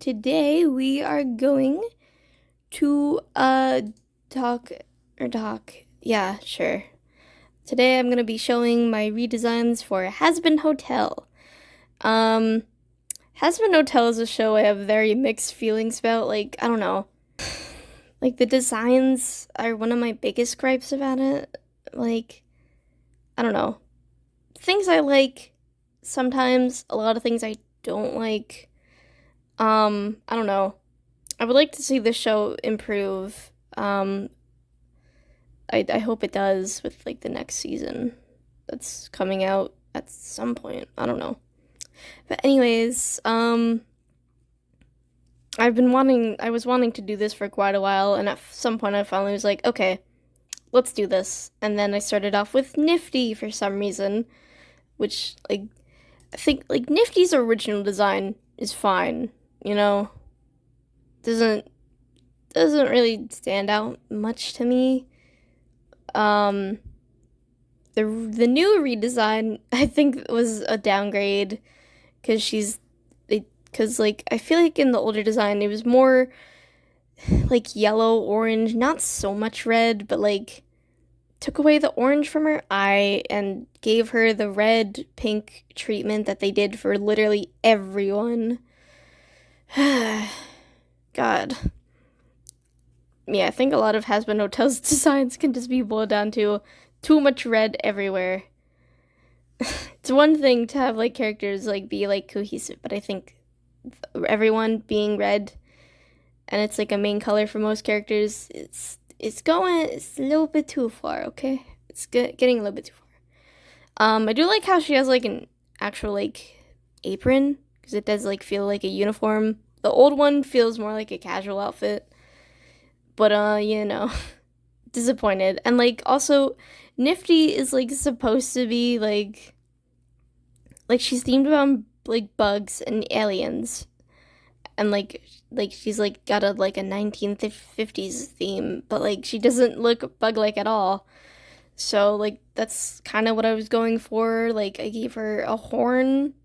today we are going to yeah, sure. Today I'm gonna be showing my redesigns for Hazbin Hotel. Um, Hazbin Hotel is a show I have very mixed feelings about. Like, I don't know. Like, the designs are one of my biggest gripes about it. Like, I don't know. Things I like sometimes, a lot of things I don't like. I don't know. I would like to see the show improve. I hope it does with like the next season that's coming out at some point. I don't know. But anyways, I was wanting to do this for quite a while, and at some point I finally was like, okay, let's do this. And then I started off with Nifty for some reason, which like I think like Nifty's original design is fine, you know. Doesn't really stand out much to me. The new redesign I think was a downgrade because like I feel like in the older design it was more like yellow, orange, not so much red, but like took away the orange from her eye and gave her the red pink treatment that they did for literally everyone. God. Yeah, I think a lot of Hazbin Hotel's designs can just be boiled down to too much red everywhere. It's one thing to have like characters like be like cohesive, but I think everyone being red and it's like a main color for most characters, it's a little bit too far, okay? It's getting a little bit too far. I do like how she has like an actual like apron because it does like feel like a uniform. The old one feels more like a casual outfit. But you know, disappointed. And like also Nifty is like supposed to be like she's themed around like bugs and aliens. And like she's like got a like a 1950s theme, but like she doesn't look bug-like at all. So like that's kind of what I was going for. Like I gave her a horn,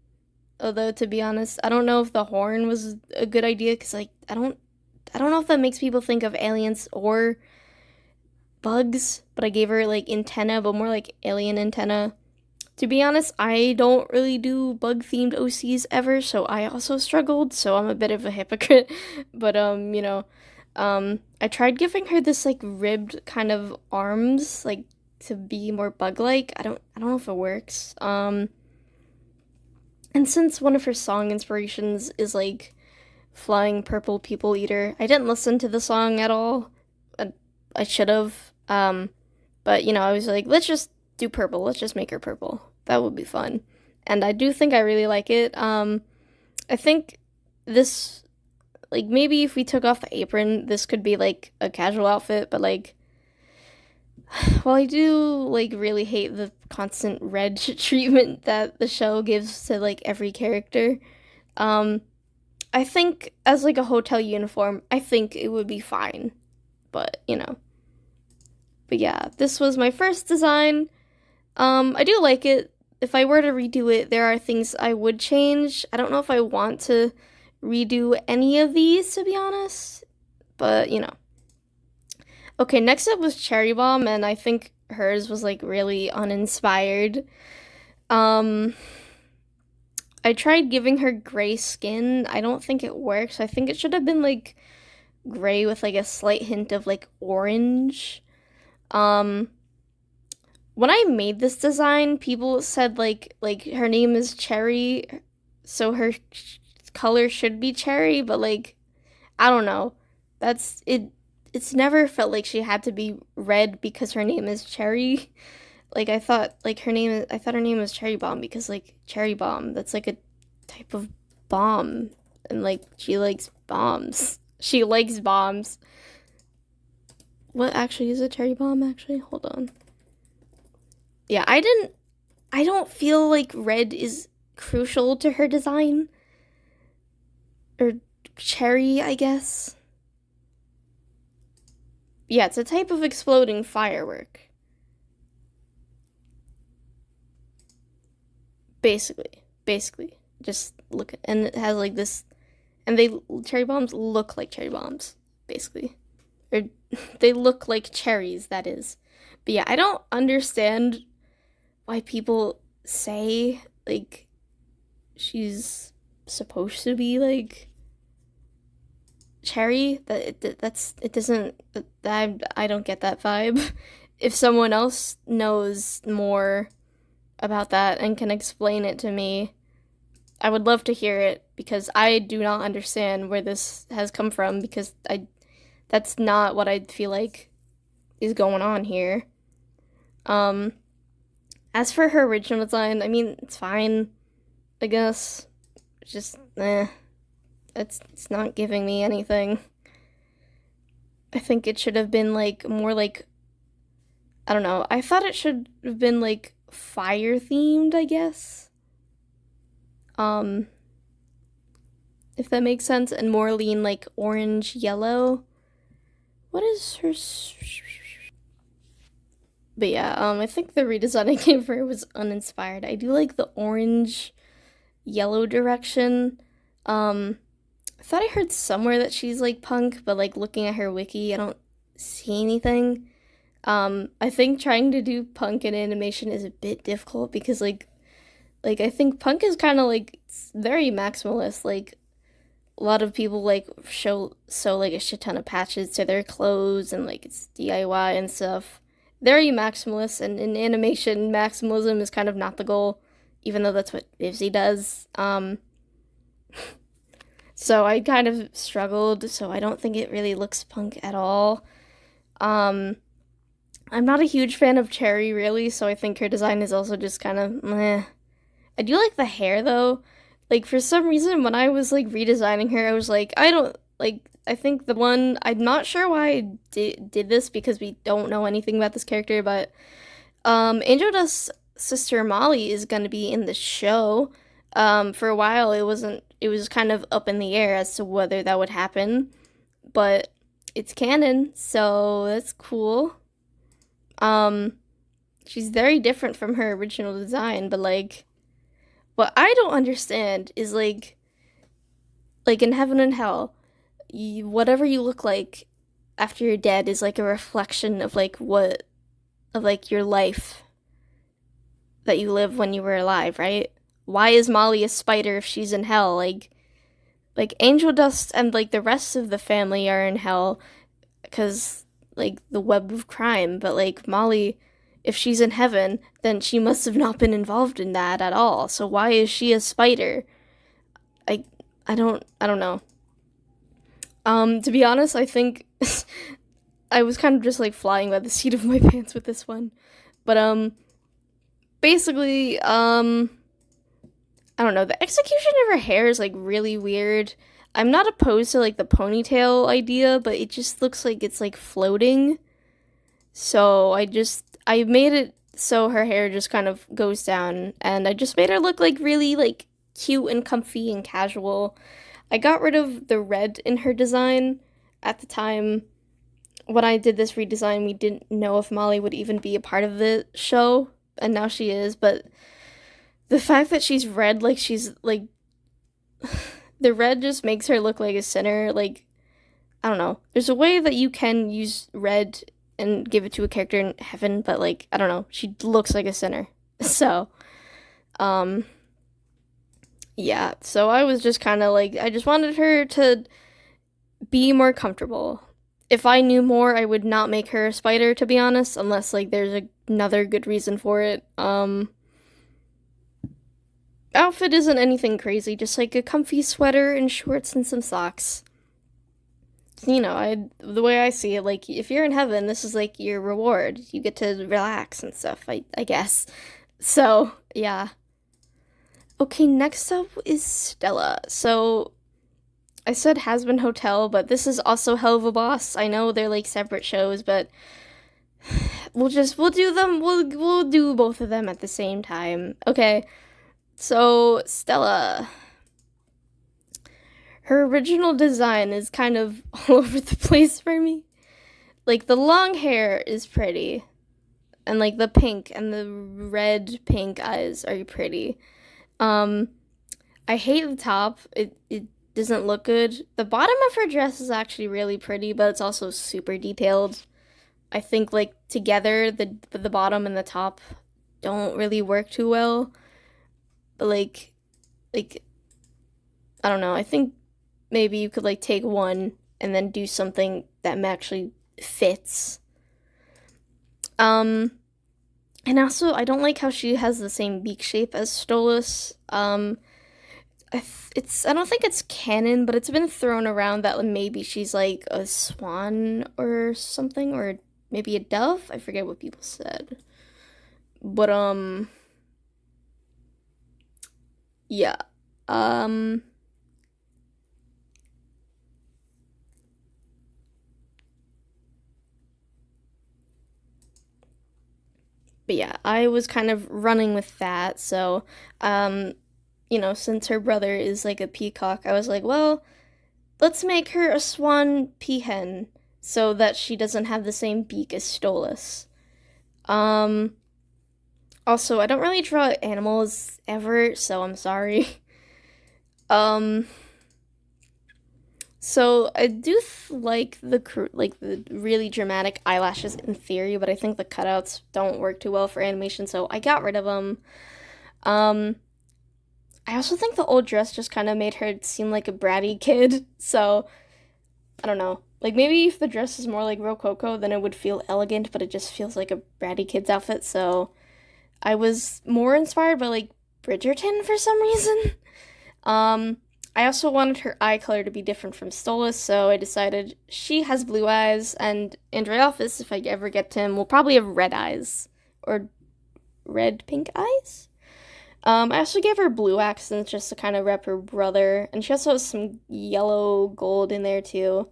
although to be honest, I don't know if the horn was a good idea cuz like I don't know if that makes people think of aliens or bugs, but I gave her like antenna, but more like alien antenna. To be honest, I don't really do bug themed OCs ever, so I also struggled, so I'm a bit of a hypocrite. But you know, I tried giving her this like ribbed kind of arms, like to be more bug-like. I don't know if it works. And since one of her song inspirations is like Flying Purple People Eater, I didn't listen to the song at all. I should have. But you know, I was like, let's just do purple. Let's just make her purple. That would be fun. And I do think I really like it. I think this, like, maybe if we took off the apron, this could be like a casual outfit, but like, well, I do like really hate the constant red treatment that the show gives to like every character. I think as like a hotel uniform, I think it would be fine. But, you know. But yeah, this was my first design. I do like it. If I were to redo it, there are things I would change. I don't know if I want to redo any of these, to be honest. But, you know. Okay, next up was Cherry Bomb, and I think hers was, like, really uninspired. I tried giving her gray skin. I don't think it works. I think it should have been, like, gray with, like, a slight hint of, like, orange. When I made this design, people said like her name is Cherry, so her color should be cherry, but like I don't know. That's it. It's never felt like she had to be red because her name is Cherry. Like I thought her name was Cherry Bomb because like cherry bomb, that's like a type of bomb, and like she likes bombs. She likes bombs. What actually is a cherry bomb actually? Hold on. Yeah, I don't feel like red is crucial to her design. Or cherry, I guess. Yeah, it's a type of exploding firework. Basically. Just look at, and it has like this And cherry bombs look like cherry bombs, basically. Or they look like cherries, that is. But yeah, I don't understand why people say, like, she's supposed to be, like, cherry. It doesn't, I don't get that vibe. If someone else knows more about that and can explain it to me, I would love to hear it, because I do not understand where this has come from, because that's not what I feel like is going on here. As for her original design, I mean, it's fine, I guess. It's just, it's not giving me anything. I think it should have been, like, more, like, I don't know. I thought it should have been, like, fire themed, I guess. If that makes sense, and more lean, like, orange yellow. What is her? But yeah, I think the redesign I gave her was uninspired. I do like the orange yellow direction. I thought I heard somewhere that she's, like, punk, but, like, looking at her wiki, I don't see anything. I think trying to do punk in animation is a bit difficult, because, like I think punk is kind of, like, it's very maximalist. Like, a lot of people, like, sew, like, a shit ton of patches to their clothes, and, like, it's DIY and stuff. Very maximalist, and in animation, maximalism is kind of not the goal, even though that's what Ivsy does. So I kind of struggled, so I don't think it really looks punk at all. I'm not a huge fan of Cherry, really, so I think her design is also just kind of meh. I do like the hair, though. Like, for some reason, when I was, like, redesigning her, I was like, I think I'm not sure why I did this, because we don't know anything about this character, but, Angel Dust's sister Molly is gonna be in the show. For a while, it was kind of up in the air as to whether that would happen, but it's canon, so that's cool. She's very different from her original design, but, like, what I don't understand is, like in Heaven and Hell, whatever you look like after you're dead is, like, a reflection of, like, your life that you live when you were alive, right? Why is Molly a spider if she's in hell? Like Angel Dust and, like, the rest of the family are in hell because, like, the web of crime, but, like, Molly, if she's in heaven, then she must have not been involved in that at all. So why is she a spider? I don't know. To be honest, I think I was kind of just, like, flying by the seat of my pants with this one. But basically, I don't know, the execution of her hair is, like, really weird. I'm not opposed to, like, the ponytail idea, but it just looks like it's, like, floating. So I made it so her hair just kind of goes down, and I just made her look, like, really, like, cute and comfy and casual. I got rid of the red in her design. At the time when I did this redesign, we didn't know if Molly would even be a part of the show, and now she is, but the fact that she's red, like, she's, like, the red just makes her look like a sinner. Like, I don't know. There's a way that you can use red and give it to a character in heaven, but, like, I don't know. She looks like a sinner. So, yeah. So I was just kind of, like, I just wanted her to be more comfortable. If I knew more, I would not make her a spider, to be honest, unless, like, there's another good reason for it. Outfit isn't anything crazy, just, like, a comfy sweater and shorts and some socks. You know, the way I see it, like, if you're in heaven, this is, like, your reward. You get to relax and stuff, I guess. So, yeah. Okay, next up is Stella. So, I said Hazbin Hotel, but this is also Helluva Boss. I know they're, like, separate shows, but we'll do both of them at the same time. Okay, so Stella. Her original design is kind of all over the place for me. Like, the long hair is pretty, and, like, the pink and the red pink eyes are pretty. I hate the top. It doesn't look good. The bottom of her dress is actually really pretty, but it's also super detailed. I think like together the bottom and the top don't really work too well. But like I don't know. I think maybe you could like take one and then do something that actually fits. Um and also I don't like how she has the same beak shape as Stolas. I don't think it's canon, but it's been thrown around that maybe she's like a swan or something, or maybe a dove. I forget what people said, but yeah, um, but yeah, I was kind of running with that. So, um, since her brother is like a peacock, I was like, well, let's make her a swan peahen so that she doesn't have the same beak as Stolas. Um, Also, I don't really draw animals ever, so I'm sorry. Um, so I do like the really dramatic eyelashes in theory, but I think the cutouts don't work too well for animation, so I got rid of them. Um, I also think the old dress just kind of made her seem like a bratty kid, so I don't know. Like maybe if the dress is more like Rococo, then it would feel elegant, but it just feels like a bratty kid's outfit, so I was more inspired by like Bridgerton for some reason. Um, I also wanted her eye color to be different from Stolas, so I decided she has blue eyes, and Andreophis, if I ever get to him, will probably have red eyes. Or red pink eyes? I also gave her blue accents just to kind of rep her brother, and she also has some yellow gold in there too.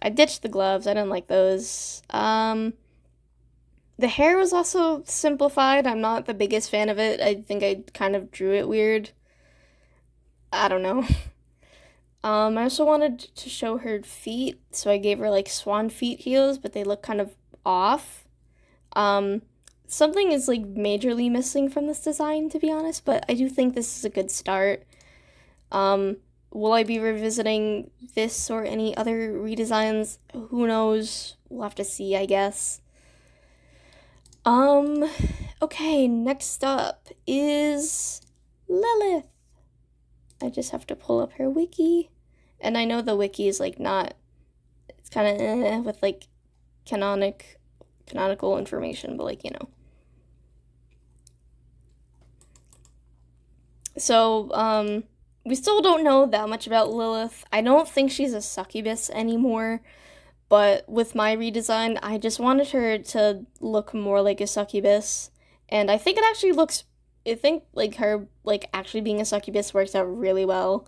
I ditched the gloves, I didn't like those. The hair was also simplified. I'm not the biggest fan of it. I think I kind of drew it weird. I don't know. I also wanted to show her feet, so I gave her like swan feet heels, but they look kind of off. Um, Something is like majorly missing from this design, to be honest, but I do think this is a good start. Will I be revisiting this or any other redesigns? Who knows? We'll have to see, I guess. Um, okay, next up is Lilith. I just have to pull up her wiki. And I know the wiki is like not, it's kind of with like canonical information, but like, So, we still don't know that much about Lilith. I don't think she's a succubus anymore, but with my redesign, I just wanted her to look more like a succubus. And I think it actually looks, I think like her like actually being a succubus works out really well.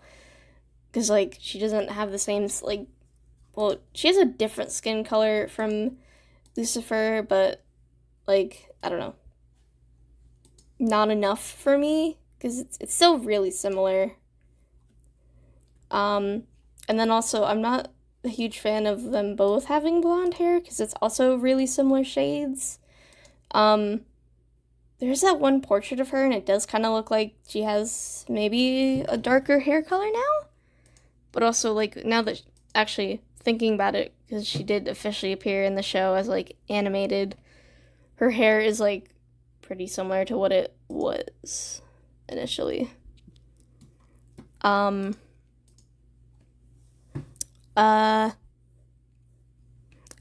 Because like she doesn't have the same like, well, she has a different skin color from Lucifer, but like I don't know, not enough for me because it's still really similar. And then also I'm not a huge fan of them both having blonde hair because it's also really similar shades. Um, there's that one portrait of her and it does kind of look like she has maybe a darker hair color now. But also like now that actually thinking about it, because she did officially appear in the show as like animated, her hair is like pretty similar to what it was initially. Um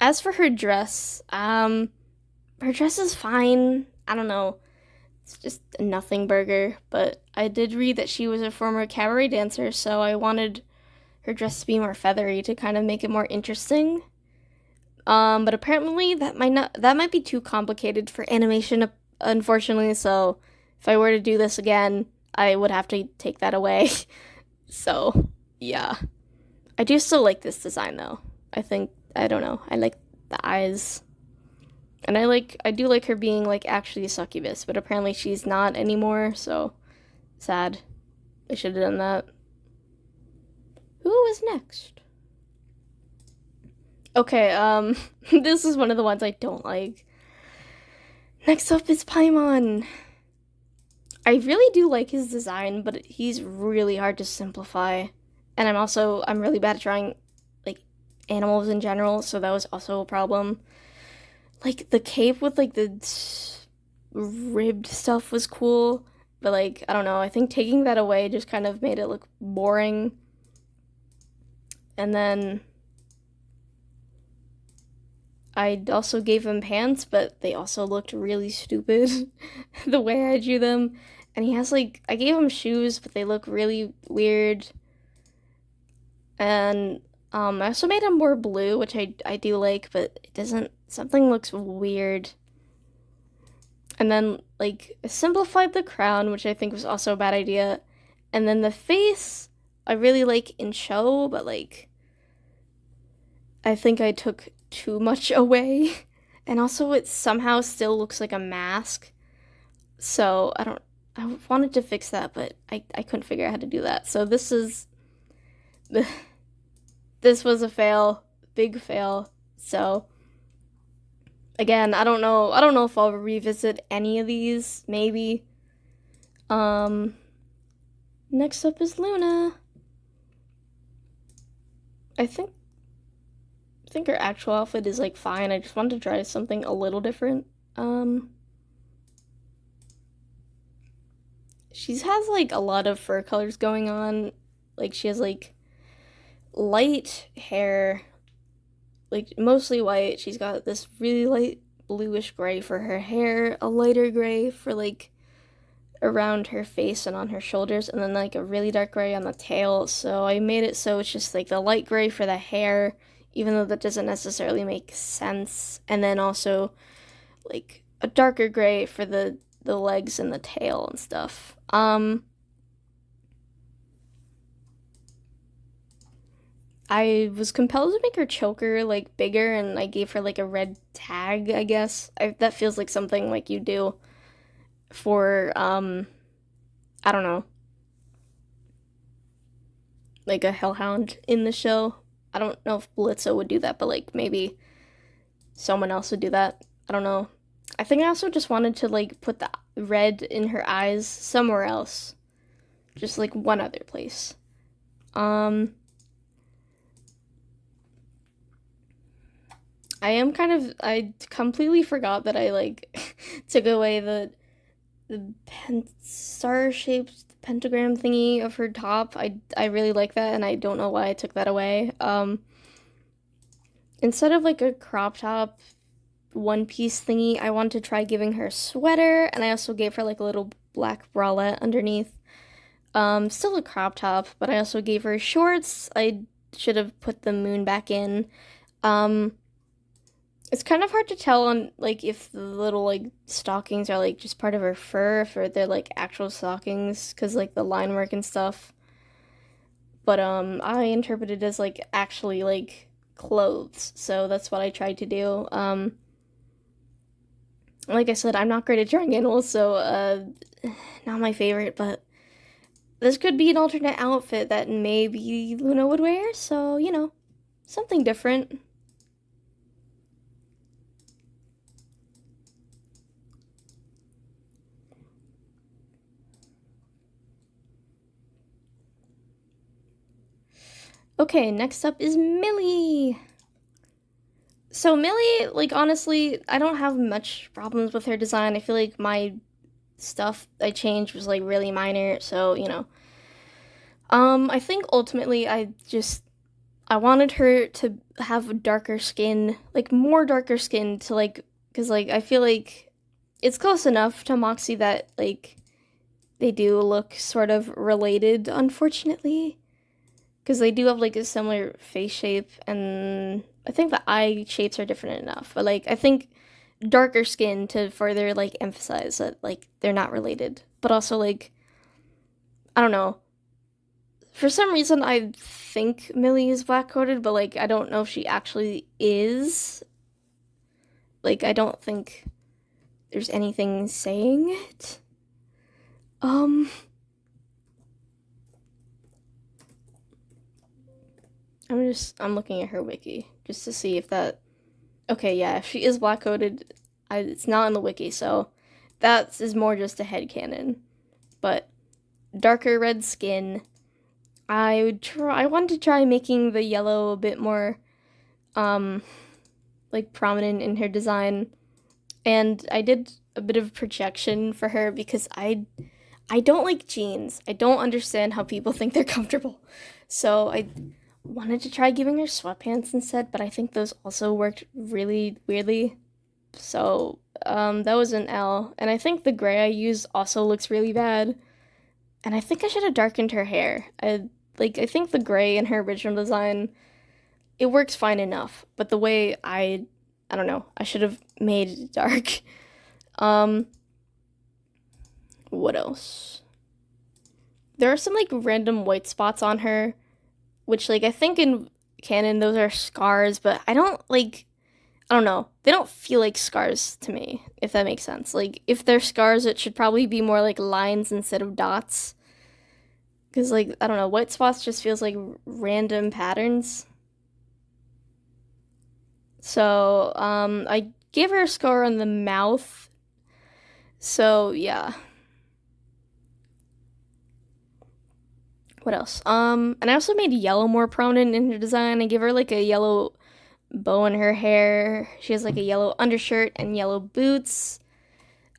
as for her dress is fine. I don't know. It's just a nothing burger, but I did read that she was a former cabaret dancer, so I wanted her dress to be more feathery to kind of make it more interesting. But apparently that might be too complicated for animation, unfortunately. So if I were to do this again, I would have to take that away. So yeah, I do still like this design though. I don't know. I like the eyes, and I do like her being like actually a succubus, but apparently she's not anymore. So sad. I should have done that. Who is next? Okay, this is one of the ones I don't like. Next up is Paimon. I really do like his design, but he's really hard to simplify. And I'm really bad at drawing, like, animals in general, so that was also a problem. Like, the cape with, like, the ribbed stuff was cool, but, like, I don't know, I think taking that away just kind of made it look boring. And then I also gave him pants, but they also looked really stupid the way I drew them. And he has, like, I gave him shoes, but they look really weird. And I also made him more blue, which I do like, but it doesn't, something looks weird. And then, like, I simplified the crown, which I think was also a bad idea. And then the face, I really like in show, but, like, I think I took too much away. And also it somehow still looks like a mask. So I wanted to fix that, but I couldn't figure out how to do that. So this was a fail, big fail. So again, I don't know if I'll revisit any of these, maybe. Next up is Luna. I think her actual outfit is, like, fine. I just wanted to try something a little different. She has, like, a lot of fur colors going on. Like, she has, like, light hair, like, mostly white. She's got this really light bluish gray for her hair, a lighter gray for, like, around her face and on her shoulders, and then, like, a really dark gray on the tail. So I made it so it's just, like, the light gray for the hair, even though that doesn't necessarily make sense, and then also, like, a darker gray for the legs and the tail and stuff. I was compelled to make her choker, like, bigger, and I gave her, like, a red tag, I guess. That feels like something, like, you do for, I don't know, like a hellhound in the show. I don't know if Blitzo would do that, but, like, maybe someone else would do that. I don't know. I think I also just wanted to, like, put the red in her eyes somewhere else. Just, like, one other place. I completely forgot that I, like, took away the star-shaped pentagram thingy of her top. I really like that, and I don't know why I took that away. Instead of, like, a crop top one-piece thingy, I wanted to try giving her a sweater, and I also gave her, like, a little black bralette underneath. Still a crop top, but I also gave her shorts. I should have put the moon back in. It's kind of hard to tell on, like, if the little, like, stockings are, like, just part of her fur, if they're, like, actual stockings, because, like, the line work and stuff. But, I interpreted it as, like, actually, like, clothes, so that's what I tried to do. Like I said, I'm not great at drawing animals, so, not my favorite, but this could be an alternate outfit that maybe Luna would wear, so, you know, something different. Okay, next up is Millie. So Millie, like, honestly, I don't have much problems with her design. I feel like my stuff I changed was, like, really minor, so, you know. I think ultimately I wanted her to have darker skin, like, more darker skin to, like, because, like, I feel like it's close enough to Moxie that, like, they do look sort of related, unfortunately. Because they do have, like, a similar face shape, and I think the eye shapes are different enough. But, like, I think darker skin to further, like, emphasize that, like, they're not related. But also, like, I don't know. For some reason, I think Millie is black-coated, but, like, I don't know if she actually is. Like, I don't think there's anything saying it. I'm looking at her wiki just to see if that. Okay, yeah, if she is black coded, it's not in the wiki, so that is more just a headcanon. But darker red skin, I wanted to try making the yellow a bit more, um, like prominent in her design, and I did a bit of projection for her because I don't like jeans. I don't understand how people think they're comfortable. So I wanted to try giving her sweatpants instead, but I think those also worked really weirdly. So that was an L. And I think the gray I used also looks really bad. And I think I should have darkened her hair. I think the gray in her original design, it works fine enough. But the way I don't know, I should have made it dark. Um, what else? There are some like random white spots on her, which like I think in canon those are scars, but I don't know. They don't feel like scars to me, if that makes sense. Like if they're scars, it should probably be more like lines instead of dots. Cuz like I don't know, white spots just feels like random patterns. So, I gave her a score on the mouth. So, yeah. What else? And I also made yellow more prominent in her design. I gave her like a yellow bow in her hair. She has like a yellow undershirt and yellow boots.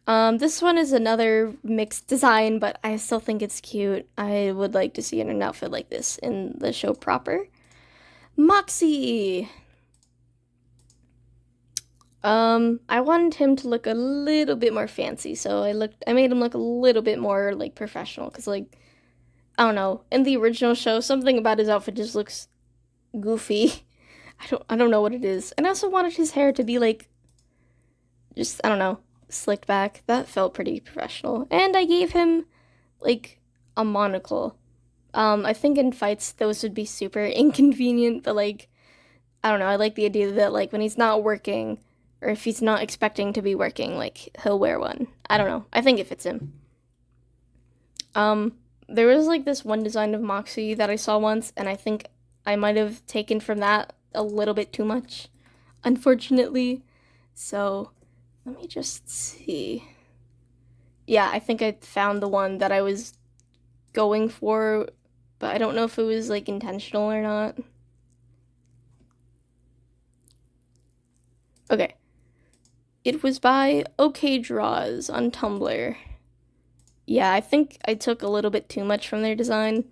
This one is another mixed design, but I still think it's cute. I would like to see an outfit like this in the show proper. Moxie! I wanted him to look a little bit more fancy, so I made him look a little bit more like professional, cause like I don't know, in the original show, something about his outfit just looks goofy. I don't know what it is, and I also wanted his hair to be like just I don't know, slicked back. That felt pretty professional, and I gave him like a monocle. I think in fights those would be super inconvenient, but like I don't know, I like the idea that like when he's not working or if he's not expecting to be working, like he'll wear one. I don't know. I think it fits him. There was like this one design of Moxie that I saw once, and I think I might have taken from that a little bit too much, unfortunately. So let me just see. Yeah, I think I found the one that I was going for, but I don't know if it was like intentional or not. Okay. It was by OK Draws on Tumblr. Yeah, I think I took a little bit too much from their design.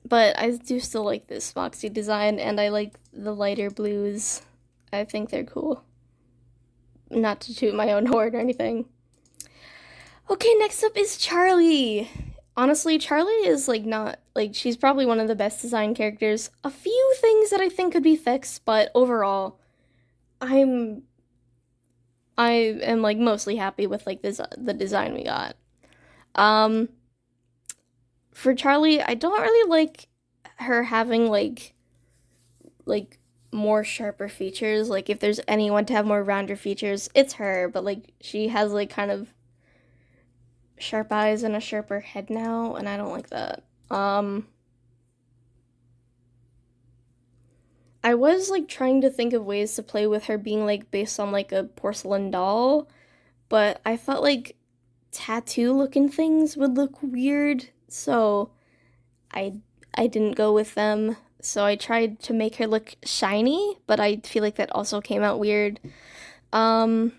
But I do still like this Moxie design, and I like the lighter blues. I think they're cool. Not to toot my own horn or anything. Okay, next up is Charlie. Honestly, Charlie is like not like she's probably one of the best design characters. A few things that I think could be fixed, but overall, I'm I am like mostly happy with like this the design we got. Um for Charlie, I don't really like her having like more sharper features. Like if there's anyone to have more rounder features, it's her, but like she has like kind of sharp eyes and a sharper head now, and I don't like that. I was like trying to think of ways to play with her being like based on like a porcelain doll, but I felt like tattoo looking things would look weird, so I I didn't go with them. So I tried to make her look shiny, but I feel like that also came out weird. Um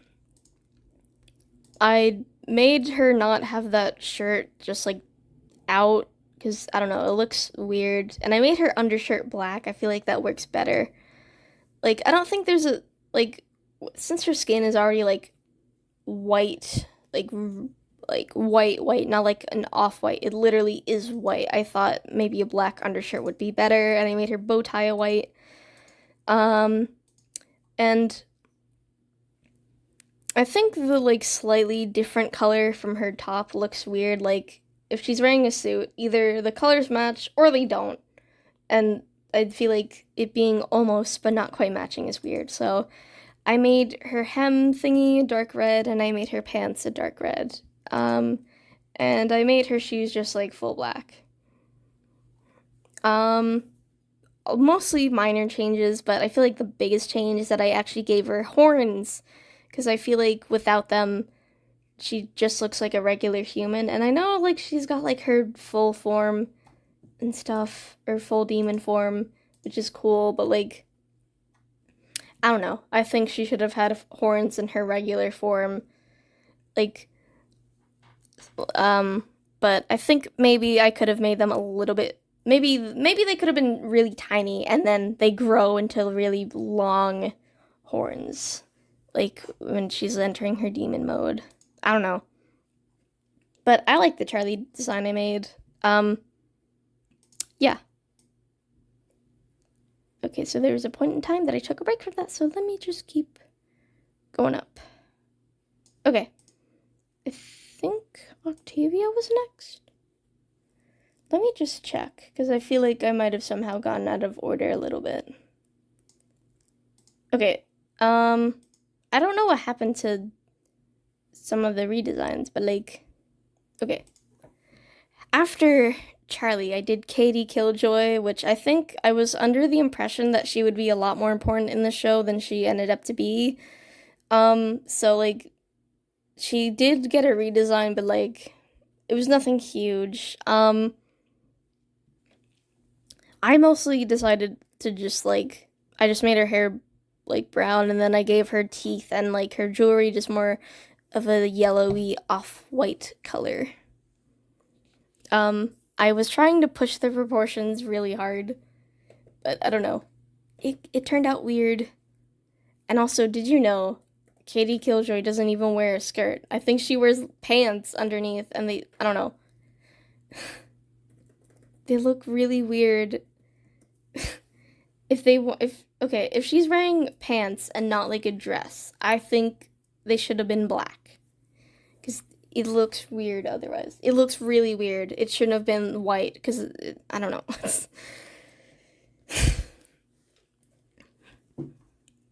I made her not have that shirt just like out because I don't know, it looks weird. And I made her undershirt black. I feel like that works better. Like I don't think there's a like since her skin is already like white, like white, not like an off-white. It literally is white. I thought maybe a black undershirt would be better, and I made her bow tie a white. Um and I think the like slightly different color from her top looks weird. Like if she's wearing a suit, either the colors match or they don't. And I feel like it being almost but not quite matching is weird. So I made her hem thingy a dark red, and I made her pants a dark red. And I made her shoes just like full black. Um, Mostly minor changes, but I feel like the biggest change is that I actually gave her horns, because I feel like without them, she just looks like a regular human. And I know like she's got like her full form and stuff, or full demon form, which is cool, but like, I don't know. I think she should have had horns in her regular form. Like, but I think maybe I could have made them a little bit, maybe they could have been really tiny and then they grow into really long horns. Like when she's entering her demon mode. I don't know. But I like the Charlie design I made. Yeah. Okay, so there was a point in time that I took a break from that, so let me just keep going up. Okay. I think Octavia was next. Let me just check, because I feel like I might have somehow gotten out of order a little bit. Okay, I don't know what happened to some of the redesigns, but like, okay. After Charlie, I did Katie Killjoy, which I think I was under the impression that she would be a lot more important in the show than she ended up to be. So like, she did get a redesign, but like, it was nothing huge. I mostly decided to just like, I just made her hair like brown, and then I gave her teeth and like her jewelry just more of a yellowy off-white color. I was trying to push the proportions really hard, but I don't know. It turned out weird. And also, did you know Katie Killjoy doesn't even wear a skirt? I think she wears pants underneath, and I don't know. They look really weird. If she's wearing pants and not like a dress, I think they should have been black. Because it looks weird otherwise. It looks really weird. It shouldn't have been white, because, I don't know.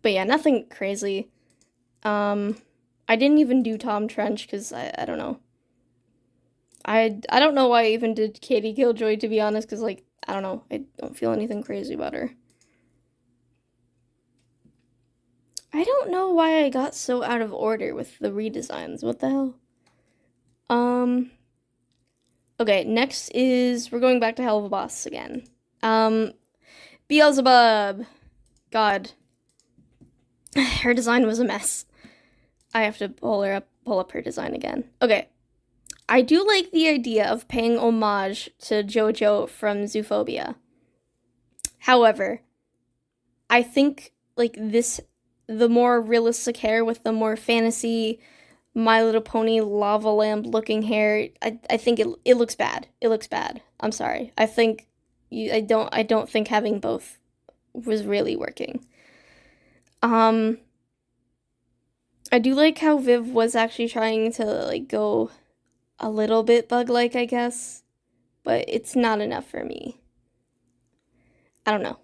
But yeah, nothing crazy. I didn't even do Tom Trench, because I don't know. I don't know why I even did Katie Killjoy, to be honest, because, like, I don't know. I don't feel anything crazy about her. I don't know why I got so out of order with the redesigns. What the hell? Okay, next is, we're going back to Helluva Boss again. Beelzebub. God. Her design was a mess. I have to pull up her design again. Okay. I do like the idea of paying homage to JoJo from Zootopia. However, I think, like, the more realistic hair with the more fantasy My Little Pony lava lamp looking hair, I think it looks bad. It looks bad. I'm sorry. I don't think having both was really working. I do like how Viv was actually trying to like go a little bit bug-like, I guess, but it's not enough for me. I don't know.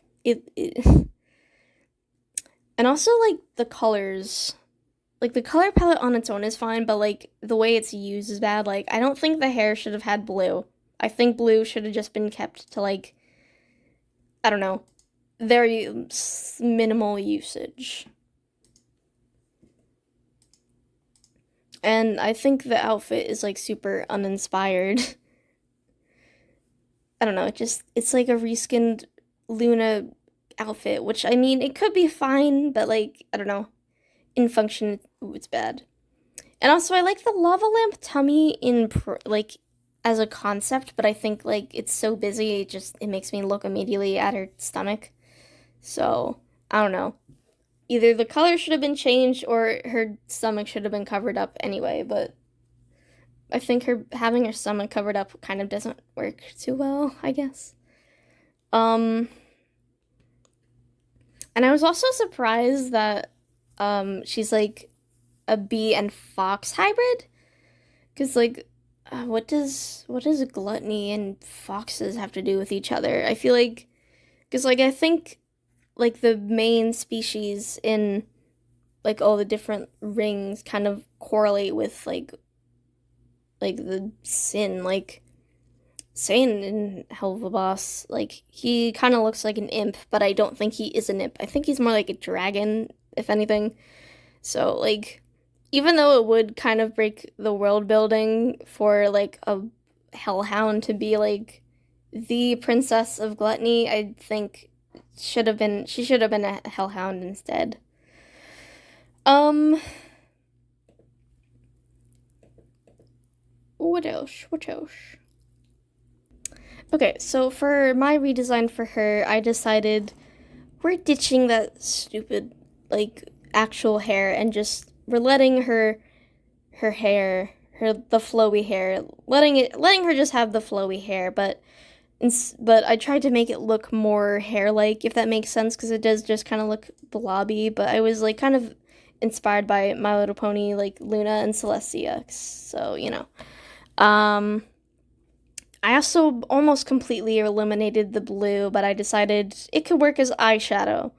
And also like the colors, like the color palette on its own is fine, but like the way it's used is bad. Like I don't think the hair should have had blue. I think blue should have just been kept to like, I don't know, very minimal usage. And I think the outfit is like super uninspired. I don't know, it's like a reskinned Luna outfit, which I mean, it could be fine, but like, I don't know. In function, it's bad. And also, I like the lava lamp tummy like as a concept, but I think like it's so busy, it makes me look immediately at her stomach. So I don't know. Either the color should have been changed or her stomach should have been covered up anyway. But I think having her stomach covered up kind of doesn't work too well, I guess. And I was also surprised that she's like a bee and fox hybrid, because like what does gluttony and foxes have to do with each other? I feel like, because like I think like the main species in like all the different rings kind of correlate with like the sin, like Satan in Helluva Boss, like he kind of looks like an imp, but I don't think he is an imp. I think he's more like a dragon, if anything. So like, even though it would kind of break the world building for like a hellhound to be like the princess of gluttony, I think she should have been a hellhound instead. What else? What else? Okay, so for my redesign for her, I decided we're ditching that stupid, like, actual hair and just we're letting her hair, the flowy hair, letting her just have the flowy hair, but I tried to make it look more hair-like, if that makes sense, because it does just kind of look blobby, but I was, like, kind of inspired by My Little Pony, like, Luna and Celestia, so, you know. I also almost completely eliminated the blue, but I decided it could work as eyeshadow,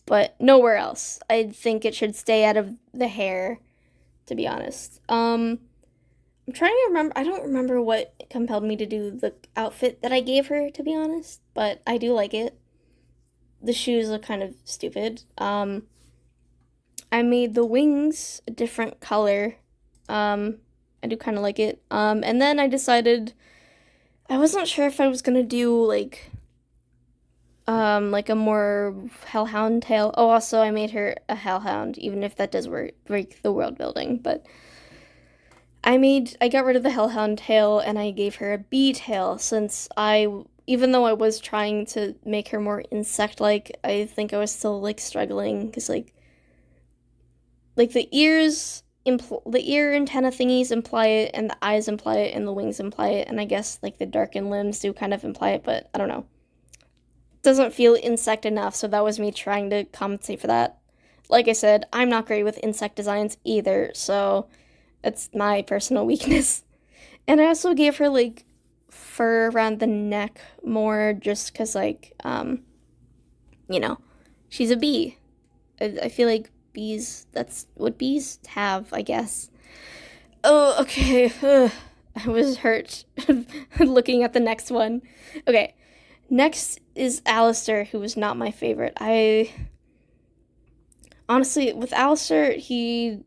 but nowhere else. I think it should stay out of the hair, to be honest. I'm trying to remember. I don't remember what compelled me to do the outfit that I gave her, to be honest, but I do like it. The shoes look kind of stupid. I made the wings a different color. I do kind of like it. And then I decided I wasn't sure if I was gonna do like a more hellhound tail. Oh, also I made her a hellhound, even if that does break the world building. But I got rid of the hellhound tail and I gave her a bee tail since even though I was trying to make her more insect-like, I think I was still like struggling because like the the ear antenna thingies imply it, and the eyes imply it, and the wings imply it, and I guess like the darkened limbs do kind of imply it, but I don't know. Doesn't feel insect enough, so that was me trying to compensate for that. Like I said, I'm not great with insect designs either, so that's my personal weakness. And I also gave her like fur around the neck more just because like you know, she's a bee. I feel like bees, that's what bees have, I guess. Oh, okay. I was hurt looking at the next one. Okay. Next is Alistair, who was not my favorite. Honestly, with Alistair, he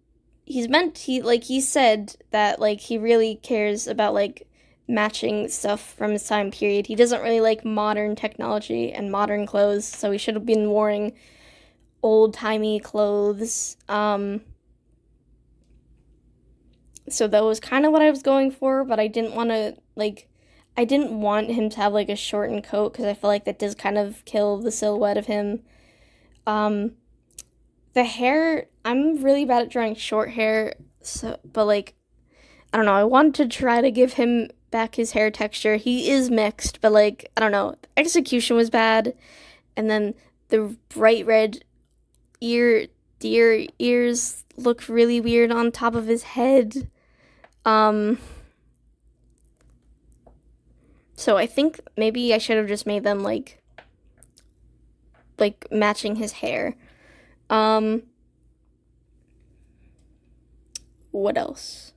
said that like he really cares about like matching stuff from his time period. He doesn't really like modern technology and modern clothes, so he should have been wearing old-timey clothes. So that was kind of what I was going for, but I didn't want him to have like a shortened coat because I feel like that does kind of kill the silhouette of him. The hair, I'm really bad at drawing short hair, but like I don't know, I wanted to try to give him back his hair texture. He is mixed, but like I don't know, the execution was bad, and then the bright red deer ears look really weird on top of his head. So I think maybe I should have just made them like matching his hair. What else?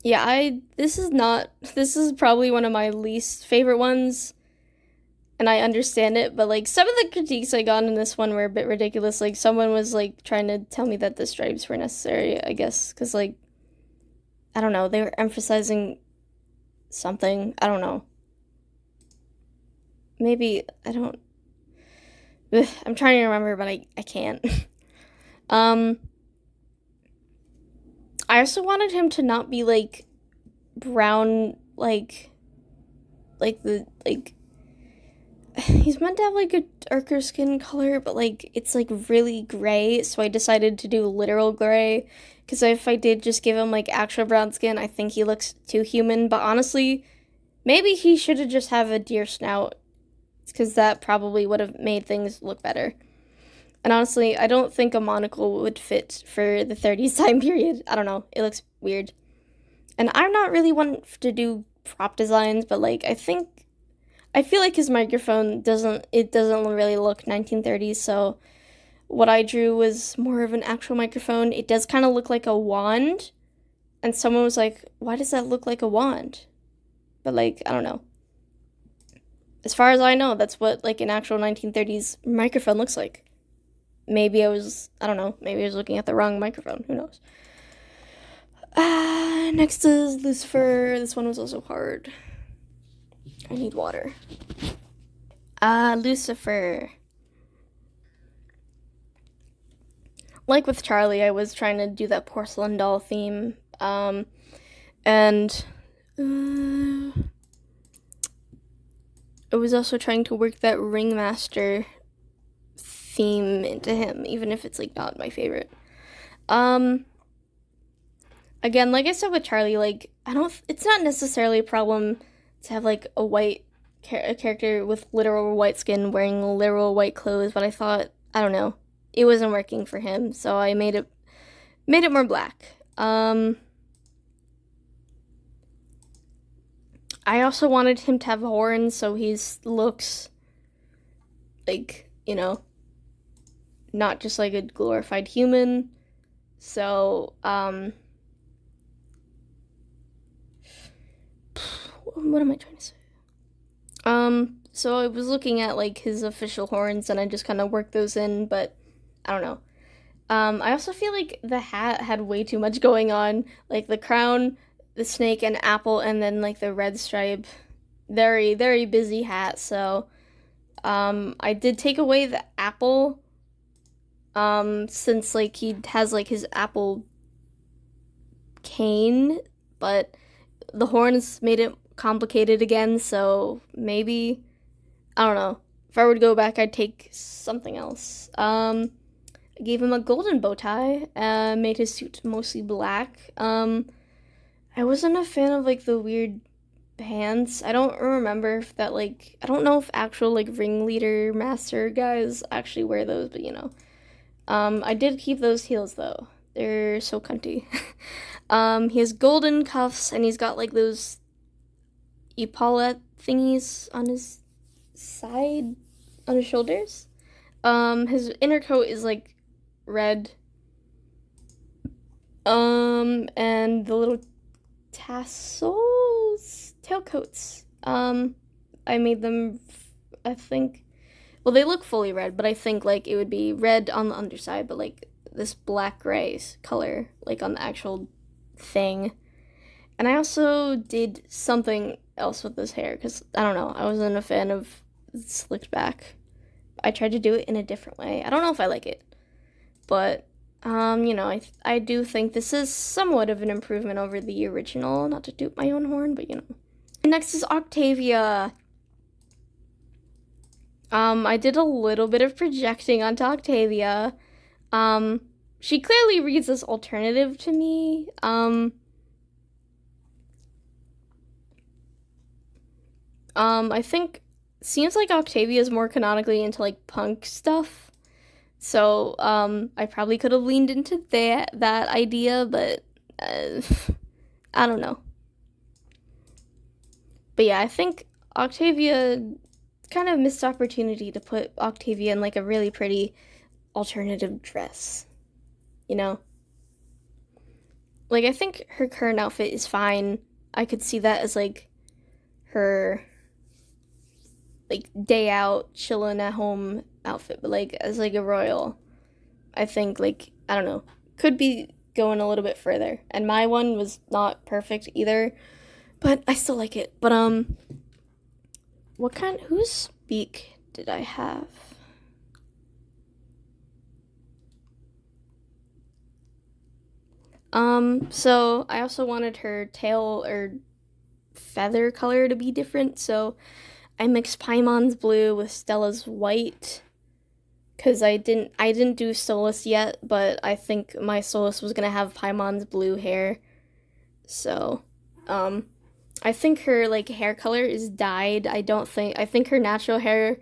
Yeah, this is probably one of my least favorite ones, and I understand it, but like some of the critiques I got in this one were a bit ridiculous. Like someone was like trying to tell me that the stripes were necessary, I guess, because like I don't know, they were emphasizing something. I don't know. Maybe I don't. I'm trying to remember, but I can't. I also wanted him to not be like brown, like he's meant to have like a darker skin color, but like it's like really gray, so I decided to do literal gray, because if I did just give him like actual brown skin, I think he looks too human. But honestly, maybe he should have just have a deer snout, because that probably would have made things look better. And honestly, I don't think a monocle would fit for the 30s time period. I don't know, it looks weird. And I'm not really one to do prop designs, but like I feel like his microphone doesn't really look 1930s, so what I drew was more of an actual microphone. It does kind of look like a wand, and someone was like, why does that look like a wand? But like, I don't know. As far as I know, that's what like an actual 1930s microphone looks like. Maybe I was looking at the wrong microphone, who knows. Next is Lucifer. This one was also hard. I need water. Lucifer. Like with Charlie, I was trying to do that porcelain doll theme. And I was also trying to work that ringmaster theme into him, even if it's like not my favorite. Again, like I said with Charlie, like it's not necessarily a problem to have like a character with literal white skin wearing literal white clothes, but I thought, I don't know, it wasn't working for him, so I made it more black. I also wanted him to have horns, so he looks like, not just like a glorified human. So, what am I trying to say? So I was looking at like his official horns and I just kind of worked those in, but I don't know. I also feel like the hat had way too much going on, like the crown, the snake and apple, and then like the red stripe. Very, very busy hat, so I did take away the apple, since like he has like his apple cane, but the horns made it complicated again, so maybe, I don't know. If I were to go back, I'd take something else. I gave him a golden bow tie, made his suit mostly black. I wasn't a fan of like the weird pants. I don't remember if that like, I don't know if actual like ringleader master guys actually wear those, but I did keep those heels though. They're so cunty. He has golden cuffs and he's got like those epaulette thingies on his side, on his shoulders. His inner coat is like red. And the little tassels, tailcoats. I made them, I think, well, they look fully red, but I think like it would be red on the underside, but like this black gray color, like on the actual thing. And I also did something else with this hair, because I don't know, I wasn't a fan of slicked back. I tried to do it in a different way. I don't know if I like it, but I do think this is somewhat of an improvement over the original, not to toot my own horn, but Next is Octavia. I did a little bit of projecting onto Octavia. She clearly reads as alternative to me. I think, seems like Octavia is more canonically into like punk stuff. So, I probably could have leaned into that idea, but I don't know. But yeah, I think Octavia kind of missed opportunity to put Octavia in like a really pretty alternative dress. Like I think her current outfit is fine. I could see that as like her like day out chilling at home outfit, but like as like a royal, I think like, I don't know, could be going a little bit further. And my one was not perfect either, but I still like it. But whose beak did I have? So I also wanted her tail or feather color to be different, so I mixed Paimon's blue with Stella's white, because I didn't do Solus yet, but I think my Solus was gonna have Paimon's blue hair. So, I think her like hair color is dyed. I think her natural hair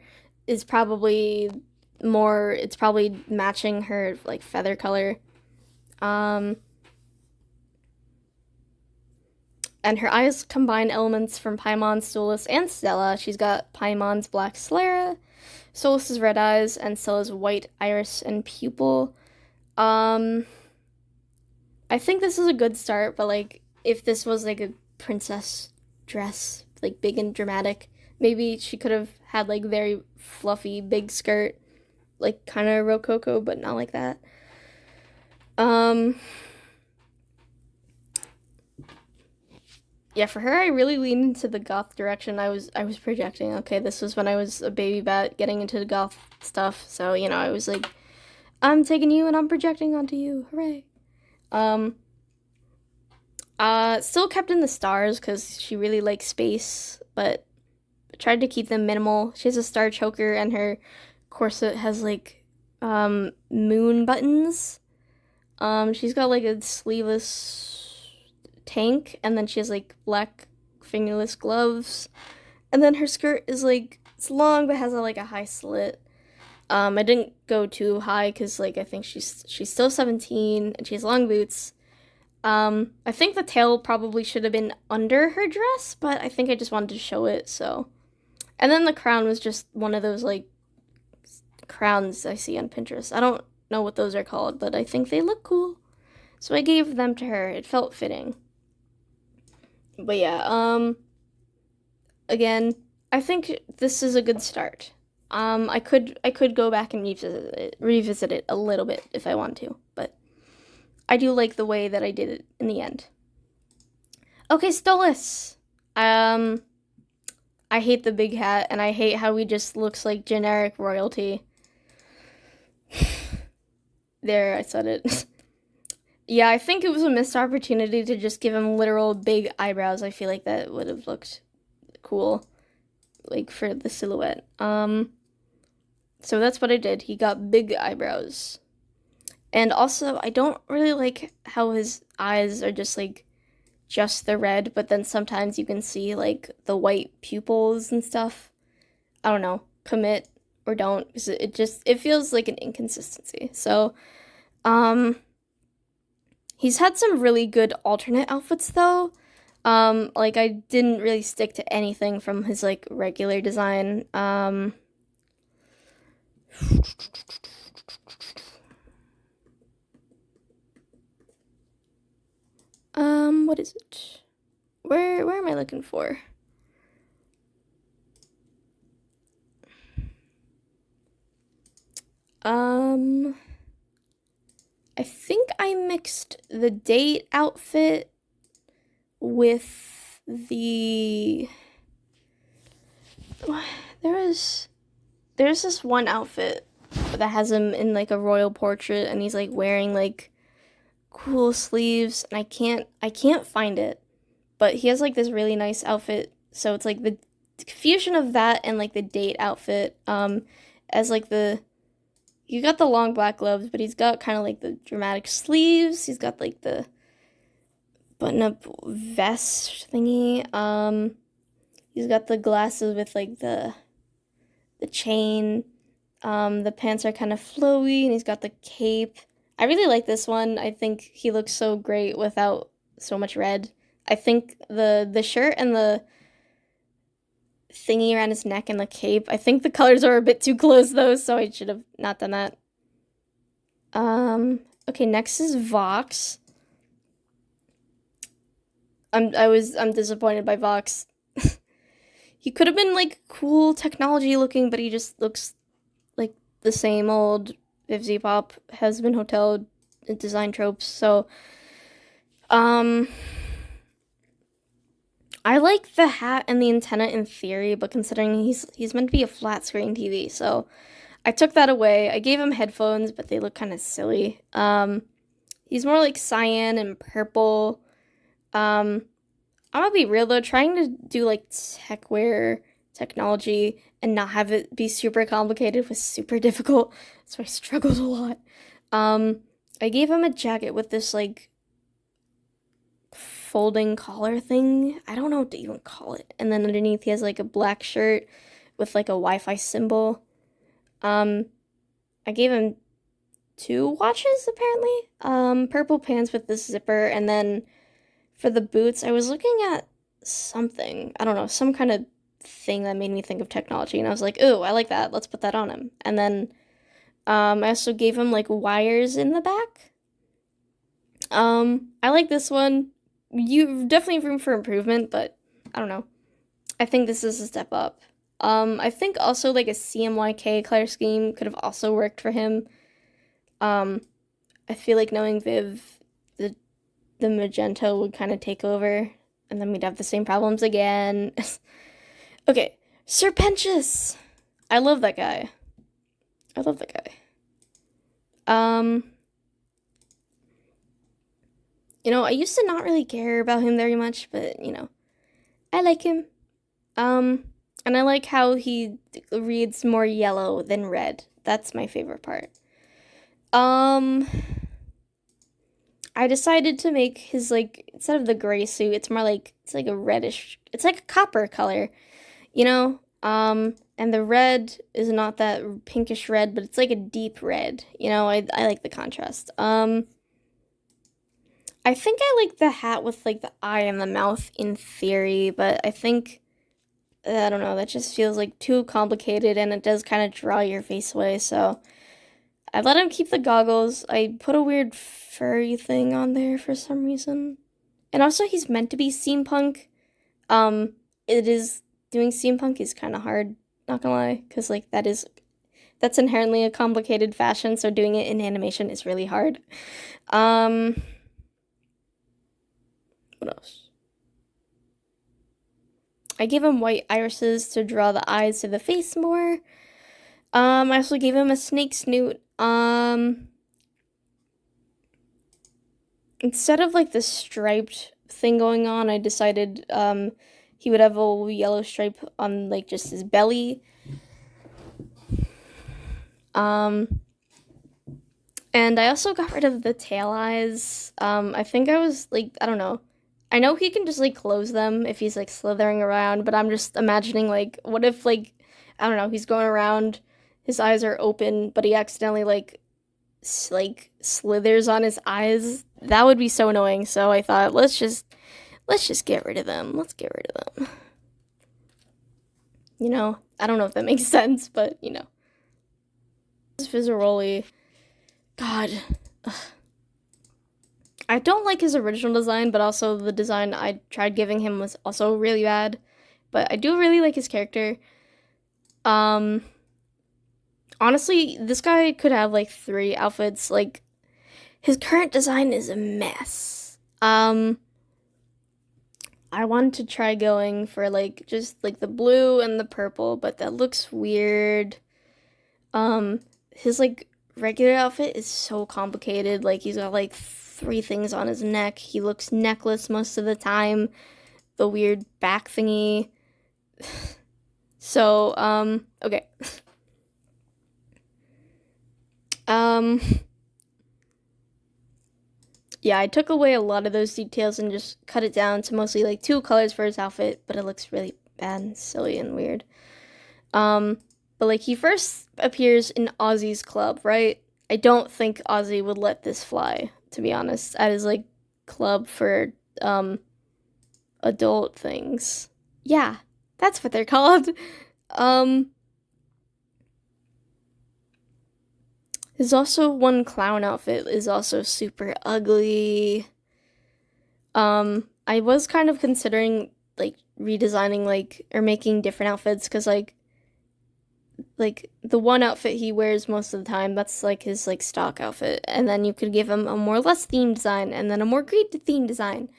is probably it's probably matching her like feather color. And her eyes combine elements from Paimon, Solus, and Stella. She's got Paimon's black sclera, Solus's red eyes, and Stella's white iris and pupil. I think this is a good start, but like if this was like a princess dress, like big and dramatic, maybe she could have had like very fluffy big skirt, like kind of rococo, but not like that. Yeah, for her, I really leaned into the goth direction. I was projecting. Okay, this was when I was a baby bat getting into the goth stuff. So I was like, I'm taking you and I'm projecting onto you. Hooray! Um, still kept in the stars because she really likes space, but tried to keep them minimal. She has a star choker and her corset has like moon buttons. She's got like a sleeveless tank, and then she has like black fingerless gloves. And then her skirt is like it's long but has like a high slit. I didn't go too high because like I think she's still 17 and she has long boots. I think the tail probably should have been under her dress, but I think I just wanted to show it, so. And then the crown was just one of those like crowns I see on Pinterest. I don't know what those are called, but I think they look cool. So I gave them to her. It felt fitting. But yeah, again, I think this is a good start. I could go back and revisit it a little bit if I want to, but I do like the way that I did it in the end. Okay, Stolas. I hate the big hat, and I hate how he just looks like generic royalty. There, I said it. Yeah, I think it was a missed opportunity to just give him literal big eyebrows. I feel like that would have looked cool, like, for the silhouette. So that's what I did. He got big eyebrows. And also, I don't really like how his eyes are just the red, but then sometimes you can see, like, the white pupils and stuff. I don't know. Commit or don't, because it feels like an inconsistency. So, he's had some really good alternate outfits, though. Like, I didn't really stick to anything from his, like, regular design. What is it? Where am I looking for? I think I mixed the date outfit with the there's this one outfit that has him in like a royal portrait and he's like wearing like cool sleeves and I can't find it. But he has like this really nice outfit. So it's like the fusion of that and like the date outfit as like you got the long black gloves, but he's got kind of like the dramatic sleeves. He's got like the button-up vest thingy. He's got the glasses with like the chain. The pants are kind of flowy, and he's got the cape. I really like this one. I think he looks so great without so much red. I think the shirt and the thingy around his neck and the cape, I think the colors are a bit too close though, so I should have not done that. Okay, next is Vox. I'm disappointed by Vox. He could have been like cool technology looking, but he just looks like the same old Vivzy Pop Hazbin Hotel design tropes. So, I like the hat and the antenna in theory, but considering he's meant to be a flat screen TV, so I took that away. I gave him headphones, but they look kind of silly. He's more like cyan and purple. I'm gonna be real though, trying to do like techwear technology and not have it be super complicated was super difficult, so I struggled a lot. I gave him a jacket with this like folding collar thing. I don't know what to even call it. And then underneath he has like a black shirt with like a Wi-Fi symbol. I gave him 2 watches apparently. Purple pants with this zipper, and then for the boots, I was looking at something. I don't know, some kind of thing that made me think of technology, and I was like, ooh, I like that. Let's put that on him. And then I also gave him like wires in the back. I like this one. You definitely have room for improvement, but I don't know. I think this is a step up. I think also like a CMYK color scheme could have also worked for him. I feel like knowing Viv, the magenta would kind of take over. and then we'd have the same problems again. Okay, Serpentious. I love that guy. I love that guy. I used to not really care about him very much, but, I like him. And I like how he reads more yellow than red. That's my favorite part. I decided to make his, instead of the gray suit, it's more like, it's like a reddish, it's like a copper color, and the red is not that pinkish red, but it's like a deep red, I like the contrast. I think I like the hat with, the eye and the mouth in theory, but I think, I don't know, that just feels, too complicated, and it does kind of draw your face away, so I let him keep the goggles. I put a weird furry thing on there for some reason. And also, he's meant to be steampunk. Doing steampunk is kind of hard, not gonna lie, because, that's inherently a complicated fashion, so doing it in animation is really hard. What else? I gave him white irises to draw the eyes to the face more. I also gave him a snake snoot. Instead of, the striped thing going on, I decided, he would have a yellow stripe on, just his belly. And I also got rid of the tail eyes. I think I was, I don't know. I know he can just, close them if he's, slithering around, but I'm just imagining, what if, I don't know, he's going around, his eyes are open, but he accidentally, slithers on his eyes. That would be so annoying, so I thought, let's just get rid of them. Let's get rid of them. I don't know if that makes sense, but, Fizzaroli. God. Ugh. I don't like his original design, but also the design I tried giving him was also really bad. But I do really like his character. Honestly, this guy could have, 3 outfits. His current design is a mess. I wanted to try going for, just, the blue and the purple, but that looks weird. His, regular outfit is so complicated. He's got, 3 things on his neck. He looks necklace most of the time. The weird back thingy. So, okay. Yeah, I took away a lot of those details and just cut it down to mostly, 2 colors for his outfit, but it looks really bad and silly and weird. But, he first appears in Ozzy's club, right? I don't think Ozzy would let this fly, to be honest, at his, club for, adult things. Yeah, that's what they're called. There's also one clown outfit is also super ugly. I was kind of considering, redesigning, or making different outfits, because, the one outfit he wears most of the time, that's, his, stock outfit, and then you could give him a more less themed design, and then a more great themed design.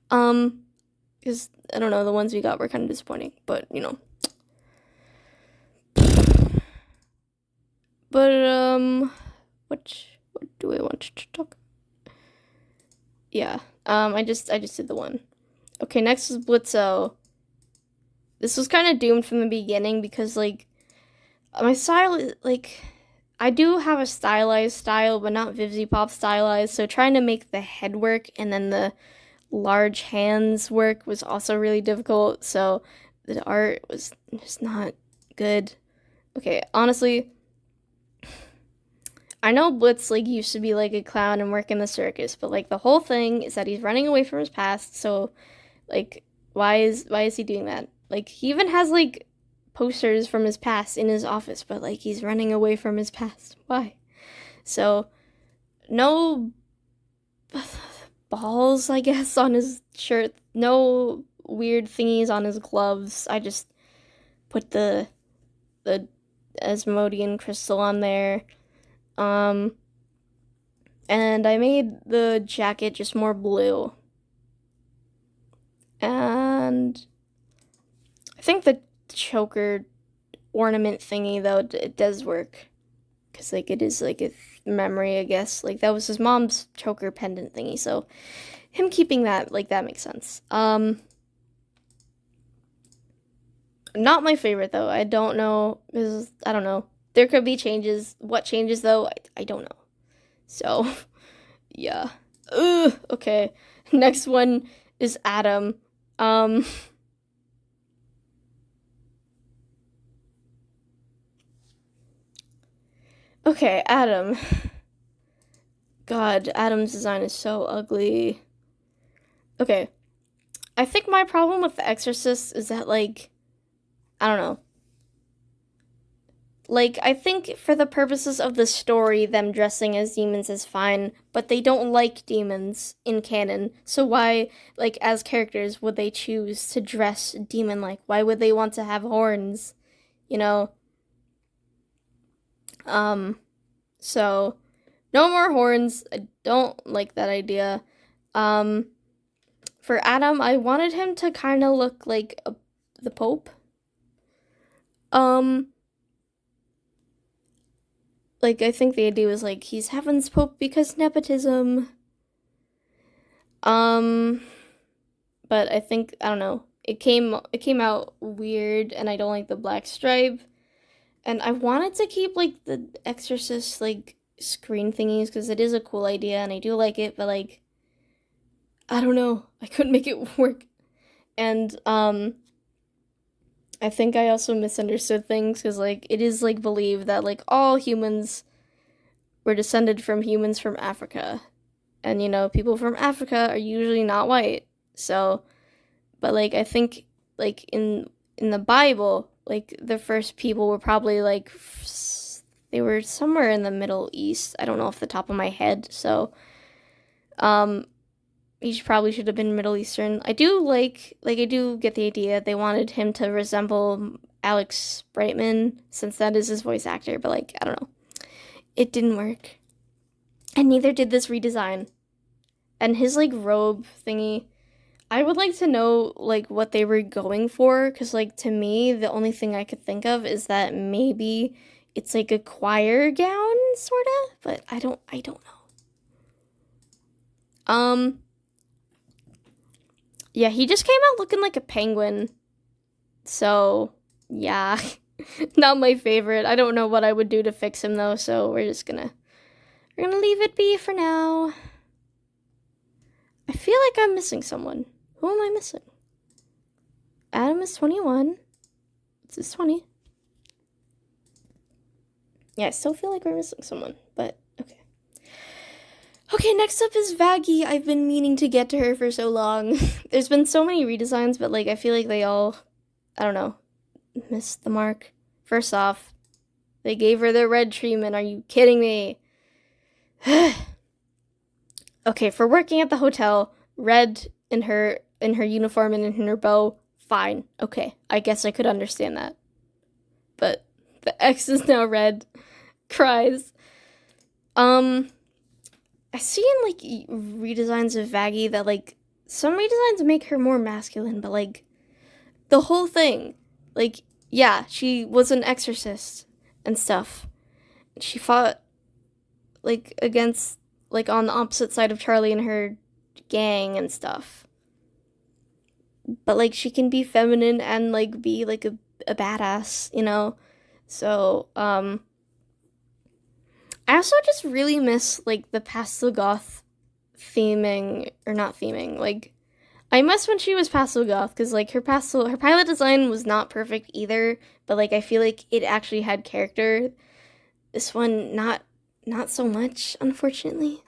Because, I don't know, the ones we got were kind of disappointing, but, But, what do I want to talk? Yeah, I just did the one. Okay, next is Blitzo. This was kind of doomed from the beginning because, my style is, I do have a stylized style, but not Vivzy Pop stylized, so trying to make the head work and then the large hands work was also really difficult, so the art was just not good. Okay, honestly, I know Blitz, used to be, a clown and work in the circus, but, the whole thing is that he's running away from his past, so, why is he doing that? He even has, posters from his past in his office, but, he's running away from his past. Why? So, no balls, I guess, on his shirt. No weird thingies on his gloves. I just put the Asmodean crystal on there. And I made the jacket just more blue. And I think the choker ornament thingy, though, it does work. Because, like, it is, like, a memory, I guess. Like, that was his mom's choker pendant thingy, so him keeping that, like, that makes sense. Not my favorite, though. I don't know, because, I don't know. There could be changes. What changes, though? I don't know. So, yeah. Ugh, okay. Next one is Adam. Okay, Adam. God, Adam's design is so ugly. Okay. I think my problem with The Exorcist is that, like, I don't know. Like, I think for the purposes of the story, them dressing as demons is fine, but they don't like demons in canon. So why, like, as characters, would they choose to dress demon-like? Why would they want to have horns? You know? So, no more horns. I don't like that idea. For Adam, I wanted him to kind of look like the Pope. Like, I think the idea was, like, he's heaven's Pope because nepotism. But I think, I don't know, it came out weird, and I don't like the black stripe. And I wanted to keep, like, the Exorcist, like, screen thingies, because it is a cool idea, and I do like it, but, like, I don't know, I couldn't make it work. And, I think I also misunderstood things, because, like, it is, like, believed that, like, all humans were descended from humans from Africa. And, you know, people from Africa are usually not white. So, but, like, I think, like, in the Bible, like, the first people were probably, like, they were somewhere in the Middle East. I don't know off the top of my head. So, he probably should have been Middle Eastern. I do I do get the idea. They wanted him to resemble Alex Brightman, since that is his voice actor, but, like, I don't know. It didn't work. And neither did this redesign. And his, like, robe thingy, I would like to know, like, what they were going for, because, like, to me, the only thing I could think of is that maybe it's, like, a choir gown, sort of, but I don't know. Yeah, he just came out looking like a penguin, so, yeah, not my favorite. I don't know what I would do to fix him, though, so we're gonna leave it be for now. I feel like I'm missing someone. Who am I missing? Adam is 21. This is 20. Yeah, I still feel like we're missing someone, but okay. Okay, next up is Vaggie. I've been meaning to get to her for so long. There's been so many redesigns, but, like, I feel like they all, I don't know, missed the mark. First off, they gave her the red treatment. Are you kidding me? Okay, for working at the hotel, red in her uniform and in her bow, fine. Okay, I guess I could understand that. But the X is now red. Cries. I see in, like, redesigns of Vaggie that, like, some redesigns make her more masculine, but, like, the whole thing, like, yeah, she was an exorcist and stuff. She fought, like, against, like, on the opposite side of Charlie and her gang and stuff. But, like, she can be feminine and, like, be, like, a badass, you know? So, I also just really miss, like, the pastel goth theming, or not theming, like, I miss when she was pastel goth, because, like, her pilot design was not perfect either, but, like, I feel like it actually had character. This one, not so much, unfortunately.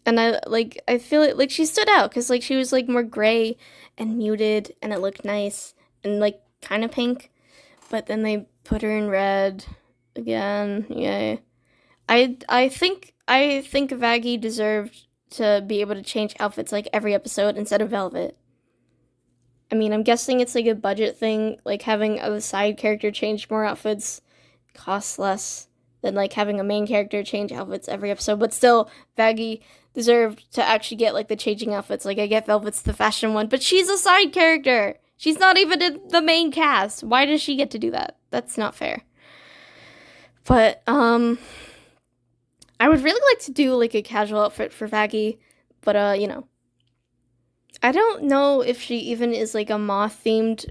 And I feel it, like, she stood out, because, like, she was, like, more gray and muted, and it looked nice, and, like, kind of pink, but then they put her in red again. Yay. I think Vaggie deserved to be able to change outfits, like, every episode instead of Velvet. I mean, I'm guessing it's, like, a budget thing, like, having a side character change more outfits costs less, than like having a main character change outfits every episode. But still, Vaggie deserved to actually get like the changing outfits. Like I get Velvet's the fashion one, but she's a side character. She's not even in the main cast. Why does she get to do that? That's not fair. But I would really like to do like a casual outfit for Vaggie, but I don't know if she even is like a moth themed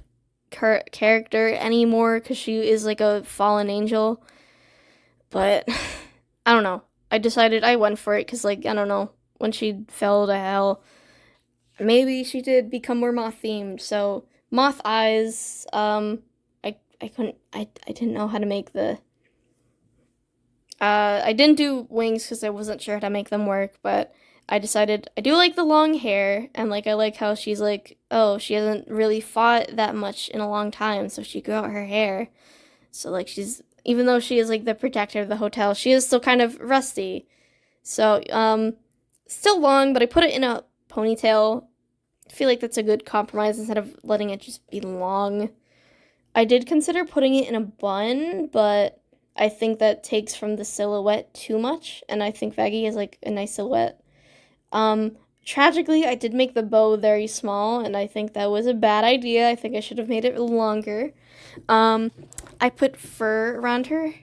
character anymore because she is like a fallen angel. But I don't know. I went for it because like I don't know, when she fell to hell, maybe she did become more moth themed. So moth eyes. I didn't know how to make the. I didn't do wings because I wasn't sure how to make them work, but I decided I do like the long hair, and like I like how she's like, oh, she hasn't really fought that much in a long time, so she grew out her hair. So like she's, even though she is like the protector of the hotel, she is still kind of rusty. So still long, but I put it in a ponytail. I feel like that's a good compromise instead of letting it just be long. I did consider putting it in a bun, but I think that takes from the silhouette too much, and I think Vaggie is like a nice silhouette. Tragically, I did make the bow very small, and I think that was a bad idea. I think I should have made it longer. I put fur around her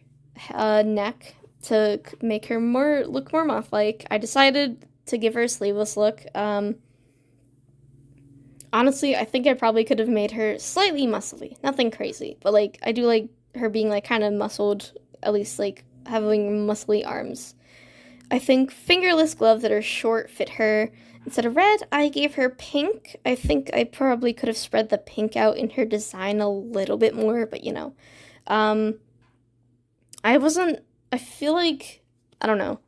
neck to make her look more moth-like. I decided to give her a sleeveless look. Honestly, I think I probably could have made her slightly muscly. Nothing crazy, but like I do like her being like kind of muscled, at least like having muscly arms. I think fingerless gloves that are short fit her. Instead of red, I gave her pink. I think I probably could have spread the pink out in her design a little bit more, but I feel like, I don't know.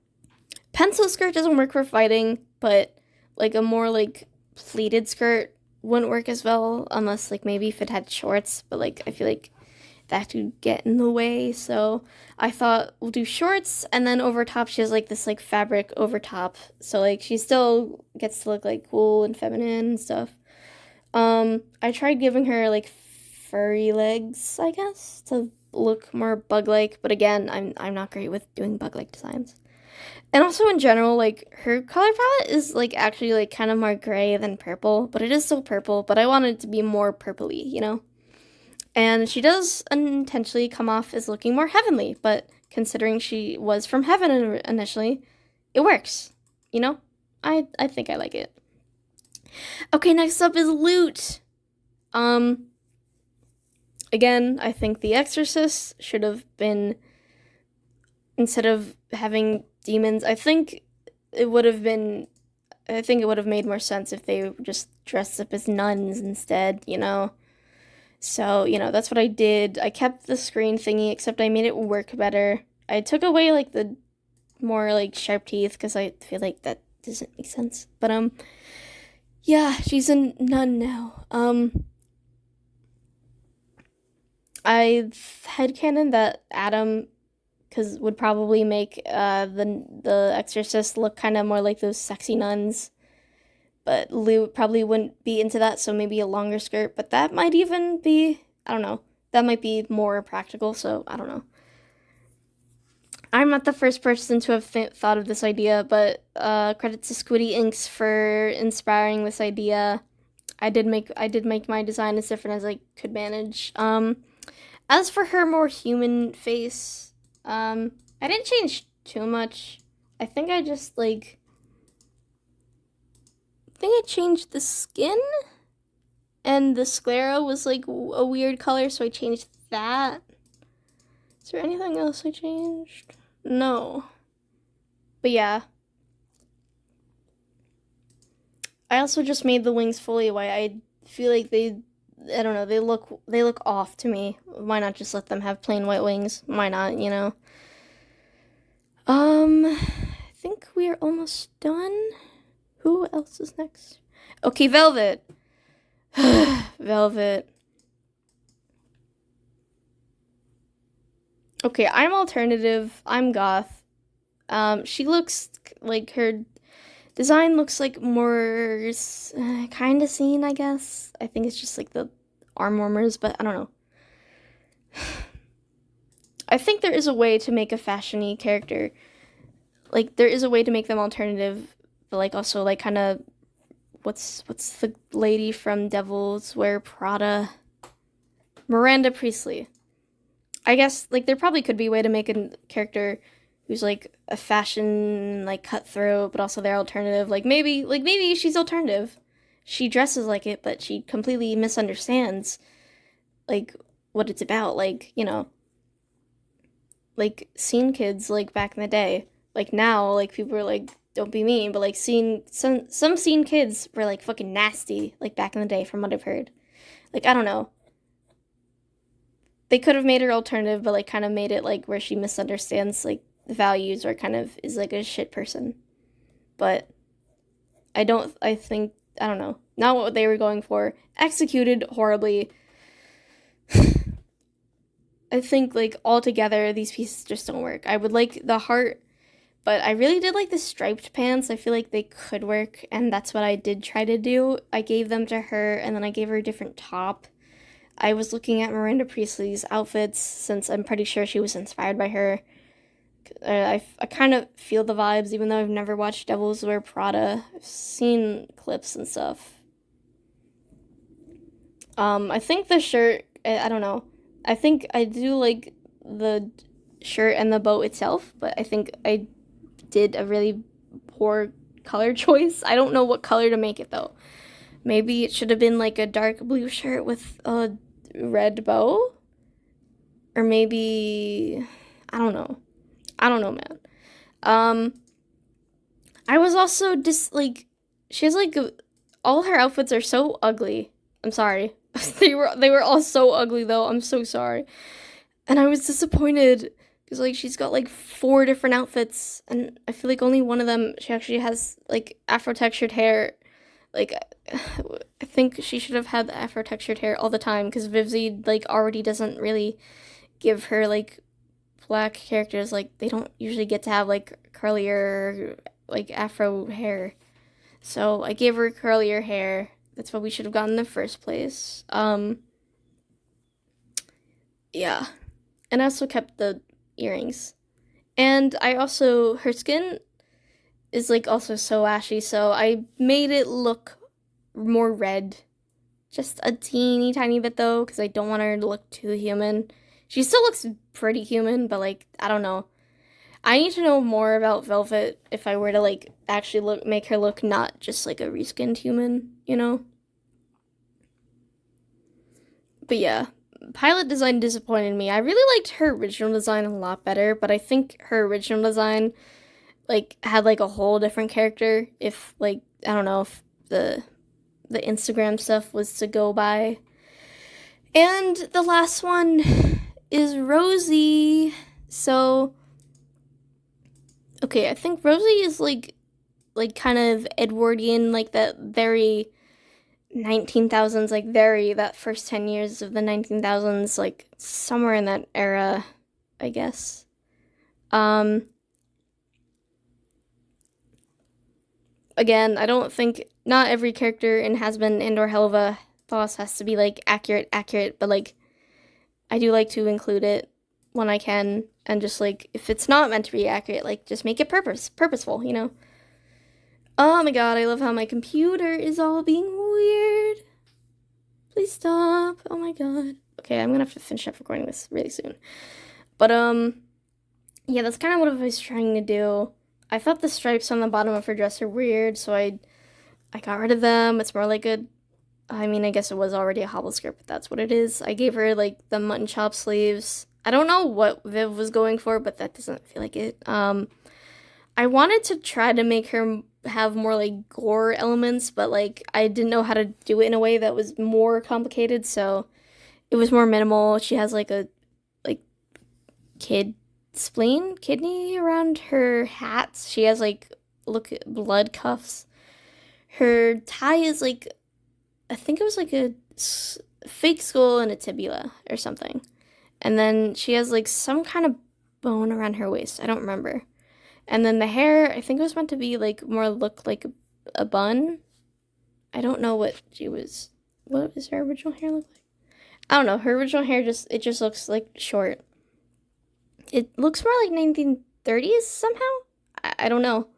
Pencil skirt doesn't work for fighting, but like a more like pleated skirt wouldn't work as well, unless like maybe if it had shorts, but like I feel like that would get in the way, so I thought we'll do shorts, and then over top she has like this like fabric over top, so like she still gets to look like cool and feminine and stuff. I tried giving her like furry legs, I guess, to look more bug-like, but again, I'm not great with doing bug-like designs. And also in general, like her color palette is like actually like kind of more gray than purple, but it is still purple, but I wanted it to be more purpley, you know? And she does unintentionally come off as looking more heavenly, but considering she was from heaven initially, it works. You know? I think I like it. Okay, next up is loot. Again, I think The Exorcist should have been, instead of having demons, I think it would have made more sense if they just dressed up as nuns instead, you know? So, that's what I did. I kept the screen thingy, except I made it work better. I took away, like, the more, like, sharp teeth, because I feel like that doesn't make sense. But, yeah, she's a nun now. I've headcanon that Adam would probably make the Exorcist look kind of more like those sexy nuns. But Lou probably wouldn't be into that, so maybe a longer skirt. But that might even be, I don't know, that might be more practical, so I don't know. I'm not the first person to have thought of this idea, but credit to Squiddy Inks for inspiring this idea. I did make my design as different as I could manage. As for her more human face, I didn't change too much. I think I just I changed the skin, and the sclera was like a weird color, so I changed that. Is there anything else I changed? No. But yeah. I also just made the wings fully white. I feel like I don't know, they look off to me. Why not just let them have plain white wings? Why not, you know? I think we are almost done. Who else is next? Okay, Velvet. Velvet. Okay, I'm alternative. I'm goth. She looks like her design looks like more kind of seen, I guess. I think it's just like the arm warmers, but I don't know. I think there is a way to make a fashion-y character. Like, there is a way to make them alternative, but, like, also, like, kind of, what's the lady from Devils Wear Prada? Miranda Priestley. I guess, like, there probably could be a way to make a character who's, like, a fashion, like, cutthroat, but also they're alternative. Like, maybe she's alternative. She dresses like it, but she completely misunderstands, like, what it's about. Like, you know, like, scene kids, like, back in the day. Like, now, like, people are like, don't be mean, but, like, some scene kids were, like, fucking nasty, like, back in the day, from what I've heard. Like, I don't know. They could have made her alternative, but, like, kind of made it, like, where she misunderstands, like, the values, or kind of is, like, a shit person. But I don't know. Not what they were going for. Executed horribly. I think, like, altogether, these pieces just don't work. I would like the heart, but I really did like the striped pants. I feel like they could work, and that's what I did try to do. I gave them to her, and then I gave her a different top. I was looking at Miranda Priestley's outfits, since I'm pretty sure she was inspired by her. I kind of feel the vibes, even though I've never watched Devils Wear Prada. I've seen clips and stuff. I think the shirt, I don't know. I think I do like the shirt and the bow itself, but I think I did a really poor color choice. I don't know what color to make it, though. Maybe it should have been like a dark blue shirt with a red bow? Or maybe, I don't know, man. I was also just, like, she has, like, all her outfits are so ugly. I'm sorry. They were all so ugly, though. I'm so sorry. And I was disappointed, because, like, she's got, like, 4 different outfits, and I feel like only one of them, she actually has, like, afro-textured hair. Like, I think she should have had the afro-textured hair all the time, because Vivzy, like, already doesn't really give her, like, black characters, like, they don't usually get to have, like, curlier, like, afro hair. So I gave her curlier hair. That's what we should have gotten in the first place. Yeah. And I also kept the earrings. And I also, her skin is, like, also so ashy, so I made it look more red. Just a teeny tiny bit, though, because I don't want her to look too human. She still looks pretty human, but, like, I don't know. I need to know more about Velvet if I were to, like, actually make her look not just, like, a reskinned human, you know? But yeah, pilot design disappointed me. I really liked her original design a lot better, but I think her original design, like, had, like, a whole different character if, like, I don't know, if the Instagram stuff was to go by. And the last one is Rosie. So, okay, I think Rosie is, like kind of Edwardian, like, that very 19,000s, like, very, that first 10 years of the 19,000s, like, somewhere in that era, I guess. Again, I don't think, not every character in Hazbin and or Helluva boss has to be, like, accurate, but, like, I do like to include it when I can, and just, like, if it's not meant to be accurate, like, just make it purposeful, you know? Oh my god, I love how my computer is all being weird. Please stop. Oh my god. Okay, I'm gonna have to finish up recording this really soon. But, yeah, that's kind of what I was trying to do. I thought the stripes on the bottom of her dress are weird, so I got rid of them. It's more like I mean, I guess it was already a hobble skirt, but that's what it is. I gave her, like, the mutton chop sleeves. I don't know what Viv was going for, but that doesn't feel like it. I wanted to try to make her have more, like, gore elements, but, like, I didn't know how to do it in a way that was more complicated, so it was more minimal. She has, like, a, like, kidney around her hat. She has, like, blood cuffs. Her tie is, like, I think it was, like, a fake skull and a tibia or something. And then she has, like, some kind of bone around her waist. I don't remember. And then the hair, I think it was meant to be, like, more look like a bun. I don't know what does her original hair look like? I don't know. Her original hair just looks, like, short. It looks more like 1930s somehow. I don't know.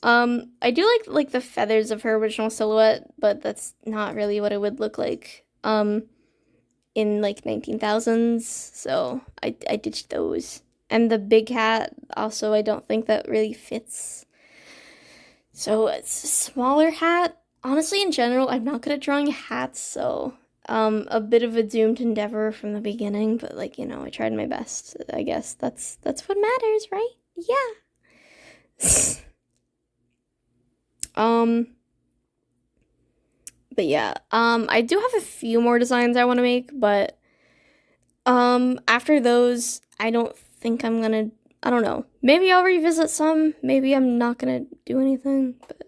I do like the feathers of her original silhouette, but that's not really what it would look like in like 19,000s. So I ditched those. And the big hat also, I don't think that really fits. So it's a smaller hat. Honestly, in general, I'm not good at drawing hats, so a bit of a doomed endeavor from the beginning, but like, you know, I tried my best. I guess that's what matters, right? Yeah. But yeah, I do have a few more designs I want to make, but after those, I don't think I'm gonna, I don't know. Maybe I'll revisit some. Maybe I'm not gonna do anything, but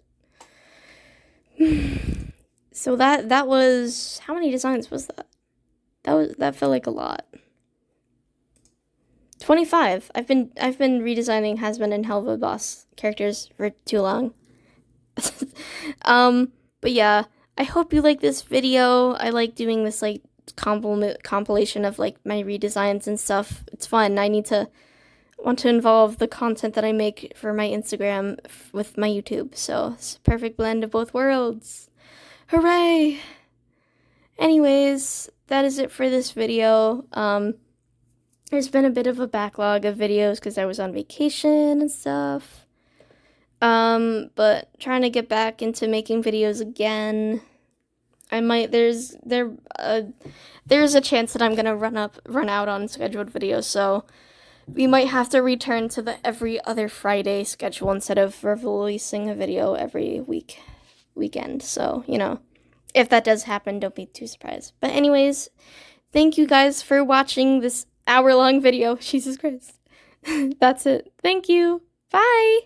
so that was, how many designs was that? That felt like a lot. 25. I've been redesigning Hazbin and Helluva boss characters for too long. But yeah, I hope you like this video. I like doing this like compilation of like my redesigns and stuff. It's fun. Want to involve the content that I make for my Instagram with my YouTube. So it's a perfect blend of both worlds. Hooray! Anyways, that is it for this video. There's been a bit of a backlog of videos because I was on vacation and stuff. But trying to get back into making videos again. I might, there's a chance that I'm gonna run out on scheduled videos, so we might have to return to the every other Friday schedule instead of releasing a video every weekend. So, you know, if that does happen, don't be too surprised. But anyways, thank you guys for watching this hour-long video. Jesus Christ. That's it. Thank you. Bye.